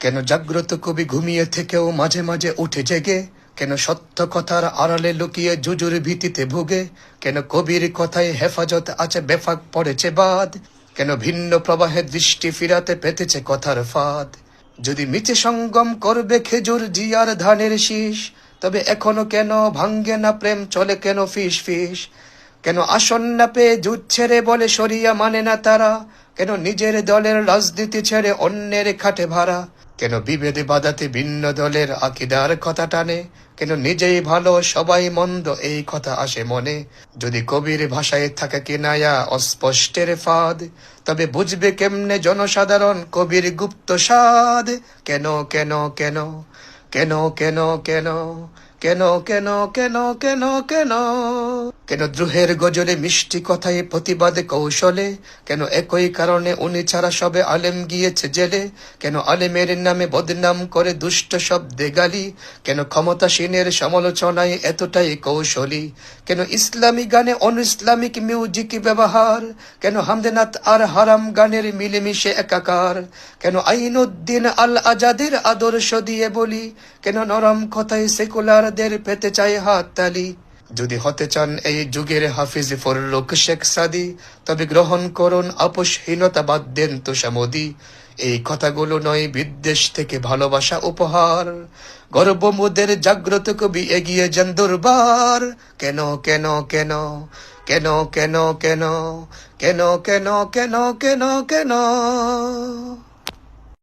কেন জাগ্রত কবি ঘুমিয়ে থেকেও মাঝে মাঝে উঠে জেগে, কেন সত্য কথার আড়ালে লুকিয়ে জুজুর ভীতিতে ভুগে, কেন কবির কথায় হেফাজত আছে বেফাক পড়েছে বাদ, কেন ভিন্ন প্রবাহে দৃষ্টি ফিরাতে পেতেছে কথার ফাঁদ। যদি মিছে সঙ্গম করবে খেজুর জিয়ার ধানের শীষ, তবে এখনো কেন ভাঙ্গে না প্রেম, চলে কেন ফিস ফিস? কেন আসন না পেয়ে জুট ছেড়ে বলে শরিয়া মানে না তারা? কেন নিজের দলের রাজনীতি ছেড়ে অন্যের খাটে ভাড়া? কেন বিভেদে বাধাতে ভিন্ন দলের আকিদার কথা টানে? কেন নিজেই ভালো সবাই মন্দ এই কথা আসে মনে? যদি কবির ভাষায় থাকে কিনায়া অস্পষ্টের ফাঁদ, তবে বুঝবে কেমনে জনসাধারণ কবির গুপ্ত স্বাদ। কেন কেন কেন কেন কেন কেন কেন কেন কেন কেন কেন কেন দ্রোহের গজলে মিষ্টি কথায় প্রতিবাদ কৌশলে? কেন একই কারণে উনি ছাড়া সবে আলেম গিয়েছে জেলে? কেন আলেমের নামে বদনাম করে দুষ্ট শব্দে গালি? কেন ক্ষমতাসীনের সমালোচনায় এতটাই কৌশলী? কেন ইসলামী গানে ইসলামিক মিউজিক ব্যবহার? কেন হামদেনাথ আর হারাম গানের মিলেমিশে একাকার? কেন আইনুদ্দিন আল আজাদের আদর্শ দিয়ে বলি? কেন নরম কথায় সেকুলারদের পেতে চাই হাততালি? যদি হতে চান এই যুগের হাফিজ ফররুখ শেখ সাদি, তবে গ্রহণ করুন আপোষহীনতা, বাদ দেন তোষামোদি। এই কথাগুলো নয় বিদ্বেষ থেকে ভালোবাসা উপহার। গর্ববোধের জাগ্রত কবি এগিয়ে যান দুর্বার। কেন কেন কেন কেন কেন কেন কেন কেন কেন কেন কেন